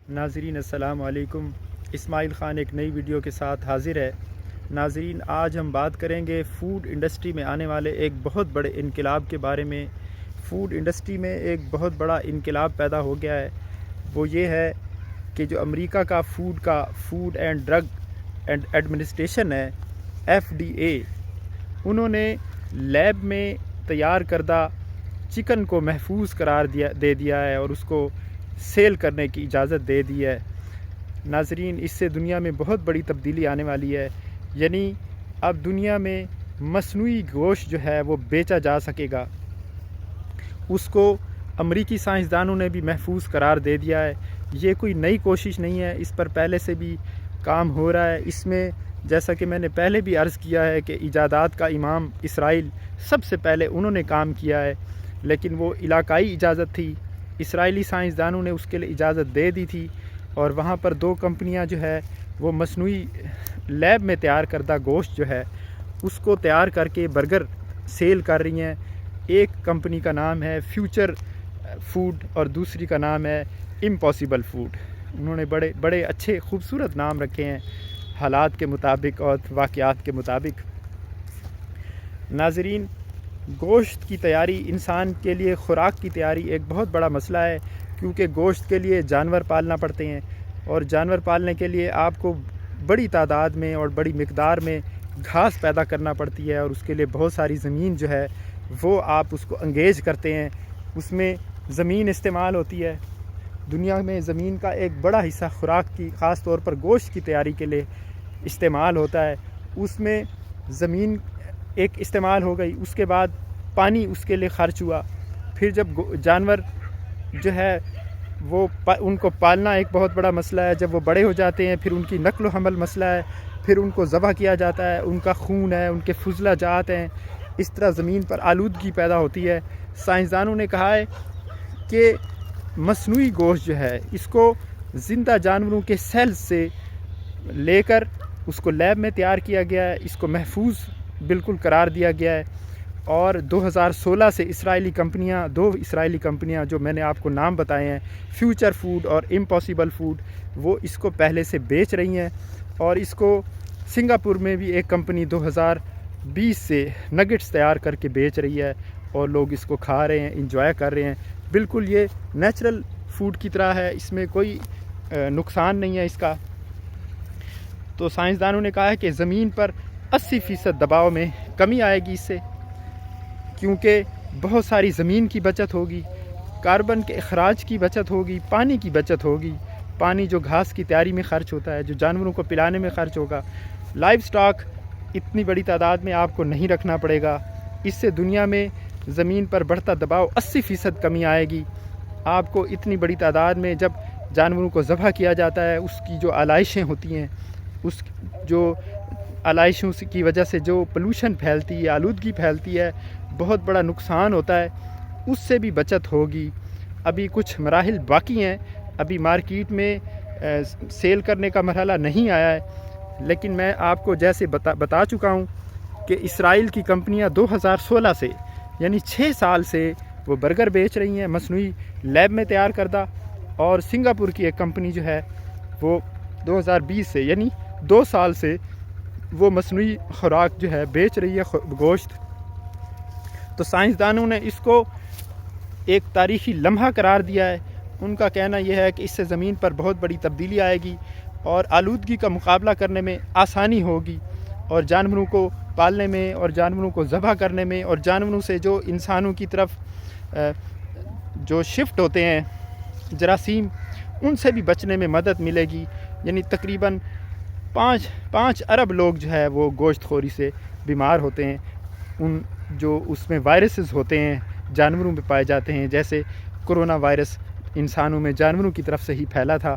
ناظرین السلام علیکم۔ اسماعیل خان ایک نئی ویڈیو کے ساتھ حاضر ہے۔ ناظرین، آج ہم بات کریں گے فوڈ انڈسٹری میں آنے والے ایک بہت بڑے انقلاب کے بارے میں۔ فوڈ انڈسٹری میں ایک بہت بڑا انقلاب پیدا ہو گیا ہے، وہ یہ ہے کہ جو امریکہ کا food and drug and administration ہے FDA، انہوں نے لیب میں تیار کردہ چکن کو محفوظ قرار دے دیا ہے اور اس کو سیل کرنے کی اجازت دے دی ہے۔ ناظرین، اس سے دنیا میں بہت بڑی تبدیلی آنے والی ہے، یعنی اب دنیا میں مصنوعی گوشت جو ہے وہ بیچا جا سکے گا۔ اس کو امریکی سائنسدانوں نے بھی محفوظ قرار دے دیا ہے۔ یہ کوئی نئی کوشش نہیں ہے، اس پر پہلے سے بھی کام ہو رہا ہے۔ اس میں جیسا کہ میں نے پہلے بھی عرض کیا ہے کہ ایجادات کا امام اسرائیل سب سے پہلے انہوں نے کام کیا ہے، لیکن وہ علاقائی اجازت تھی، اسرائیلی سائنسدانوں نے اس کے لیے اجازت دے دی تھی، اور وہاں پر 2 کمپنیاں جو ہے وہ مصنوعی لیب میں تیار کردہ گوشت جو ہے اس کو تیار کر کے برگر سیل کر رہی ہیں۔ ایک کمپنی کا نام ہے فیوچر فوڈ اور دوسری کا نام ہے امپاسبل فوڈ۔ انہوں نے بڑے بڑے اچھے خوبصورت نام رکھے ہیں حالات کے مطابق اور واقعات کے مطابق۔ ناظرین، گوشت کی تیاری انسان کے لیے خوراک کی تیاری ایک بہت بڑا مسئلہ ہے، کیونکہ گوشت کے لیے جانور پالنا پڑتے ہیں، اور جانور پالنے کے لیے آپ کو بڑی تعداد میں اور بڑی مقدار میں گھاس پیدا کرنا پڑتی ہے، اور اس کے لیے بہت ساری زمین جو ہے وہ آپ اس کو انگیج کرتے ہیں، اس میں زمین استعمال ہوتی ہے۔ دنیا میں زمین کا ایک بڑا حصہ خوراک کی، خاص طور پر گوشت کی تیاری کے لیے استعمال ہوتا ہے۔ اس میں زمین ایک استعمال ہو گئی، اس کے بعد پانی اس کے لیے خرچ ہوا، پھر جب جانور جو ہے وہ ان کو پالنا ایک بہت بڑا مسئلہ ہے، جب وہ بڑے ہو جاتے ہیں پھر ان کی نقل و حمل مسئلہ ہے، پھر ان کو ذبح کیا جاتا ہے، ان کا خون ہے، ان کے فضلہ جات ہیں، اس طرح زمین پر آلودگی پیدا ہوتی ہے۔ سائنسدانوں نے کہا ہے کہ مصنوعی گوشت جو ہے اس کو زندہ جانوروں کے سیلز سے لے کر اس کو لیب میں تیار کیا گیا ہے، اس کو محفوظ بالکل قرار دیا گیا ہے، اور 2016 سے دو اسرائیلی کمپنیاں جو میں نے آپ کو نام بتائے ہیں، فیوچر فوڈ اور امپاسبل فوڈ، وہ اس کو پہلے سے بیچ رہی ہیں، اور اس کو سنگاپور میں بھی ایک کمپنی 2020 سے نگٹس تیار کر کے بیچ رہی ہے، اور لوگ اس کو کھا رہے ہیں، انجوائے کر رہے ہیں۔ بالکل یہ نیچرل فوڈ کی طرح ہے، اس میں کوئی نقصان نہیں ہے اس کا۔ تو سائنسدانوں نے کہا ہے کہ زمین پر 80% دباؤ میں کمی آئے گی اس سے، کیونکہ بہت ساری زمین کی بچت ہوگی، کاربن کے اخراج کی بچت ہوگی، پانی کی بچت ہوگی، پانی جو گھاس کی تیاری میں خرچ ہوتا ہے، جو جانوروں کو پلانے میں خرچ ہوگا، لائف سٹاک اتنی بڑی تعداد میں آپ کو نہیں رکھنا پڑے گا۔ اس سے دنیا میں زمین پر بڑھتا دباؤ 80% کمی آئے گی۔ آپ کو اتنی بڑی تعداد میں جب جانوروں کو ذبح کیا جاتا ہے، اس کی جو آلائشیں ہوتی ہیں، اس جو آلائشوں کی وجہ سے جو پولوشن پھیلتی ہے، آلودگی پھیلتی ہے، بہت بڑا نقصان ہوتا ہے، اس سے بھی بچت ہوگی۔ ابھی کچھ مراحل باقی ہیں، ابھی مارکیٹ میں سیل کرنے کا مرحلہ نہیں آیا ہے، لیکن میں آپ کو جیسے بتا چکا ہوں کہ اسرائیل کی کمپنیاں 2016 سے یعنی 6 سال سے وہ برگر بیچ رہی ہیں مصنوعی لیب میں تیار کردہ، اور سنگاپور کی ایک کمپنی جو ہے وہ 2020 سے یعنی 2 سال سے وہ مصنوعی خوراک جو ہے بیچ رہی ہے، گوشت۔ تو سائنسدانوں نے اس کو ایک تاریخی لمحہ قرار دیا ہے۔ ان کا کہنا یہ ہے کہ اس سے زمین پر بہت بڑی تبدیلی آئے گی، اور آلودگی کا مقابلہ کرنے میں آسانی ہوگی، اور جانوروں کو پالنے میں اور جانوروں کو ذبح کرنے میں، اور جانوروں سے جو انسانوں کی طرف جو شفٹ ہوتے ہیں جراثیم، ان سے بھی بچنے میں مدد ملے گی۔ یعنی تقریباً 5 ارب لوگ جو ہے وہ گوشت خوری سے بیمار ہوتے ہیں، ان جو اس میں وائرسز ہوتے ہیں جانوروں میں پائے جاتے ہیں، جیسے کرونا وائرس انسانوں میں جانوروں کی طرف سے ہی پھیلا تھا،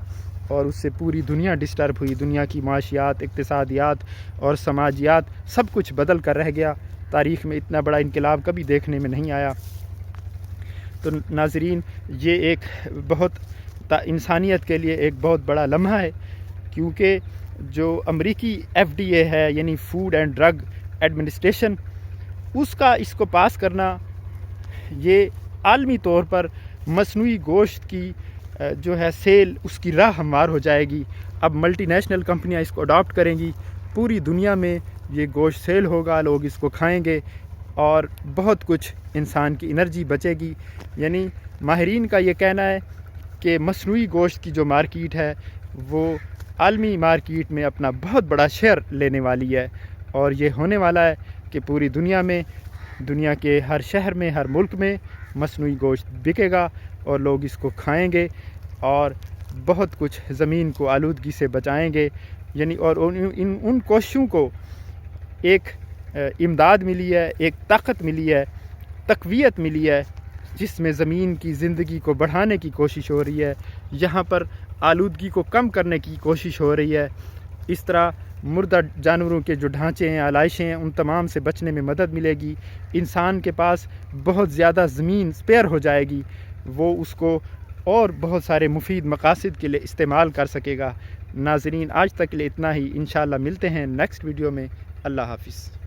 اور اس سے پوری دنیا ڈسٹرب ہوئی، دنیا کی معاشیات، اقتصادیات اور سماجیات سب کچھ بدل کر رہ گیا۔ تاریخ میں اتنا بڑا انقلاب کبھی دیکھنے میں نہیں آیا۔ تو ناظرین، یہ ایک بہت انسانیت کے لیے ایک بہت بڑا لمحہ ہے، کیونکہ جو امریکی FDA ہے یعنی فوڈ اینڈ ڈرگ ایڈمنسٹریشن، اس کا اس کو پاس کرنا، یہ عالمی طور پر مصنوعی گوشت کی جو ہے سیل اس کی راہ ہموار ہو جائے گی۔ اب ملٹی نیشنل کمپنیاں اس کو اڈاپٹ کریں گی، پوری دنیا میں یہ گوشت سیل ہوگا، لوگ اس کو کھائیں گے اور بہت کچھ انسان کی انرجی بچے گی۔ یعنی ماہرین کا یہ کہنا ہے کہ مصنوعی گوشت کی جو مارکیٹ ہے وہ عالمی مارکیٹ میں اپنا بہت بڑا شیئر لینے والی ہے، اور یہ ہونے والا ہے کہ پوری دنیا میں، دنیا کے ہر شہر میں، ہر ملک میں مصنوعی گوشت بکے گا اور لوگ اس کو کھائیں گے اور بہت کچھ زمین کو آلودگی سے بچائیں گے۔ یعنی اور ان کوششوں کو ایک امداد ملی ہے، ایک طاقت ملی ہے، تقویت ملی ہے، جس میں زمین کی زندگی کو بڑھانے کی کوشش ہو رہی ہے، یہاں پر آلودگی کو کم کرنے کی کوشش ہو رہی ہے۔ اس طرح مردہ جانوروں کے جو ڈھانچے ہیں، آلائشیں ہیں، ان تمام سے بچنے میں مدد ملے گی۔ انسان کے پاس بہت زیادہ زمین سپیئر ہو جائے گی، وہ اس کو اور بہت سارے مفید مقاصد کے لیے استعمال کر سکے گا۔ ناظرین، آج تک کے لیے اتنا ہی، انشاءاللہ ملتے ہیں نیکسٹ ویڈیو میں۔ اللہ حافظ۔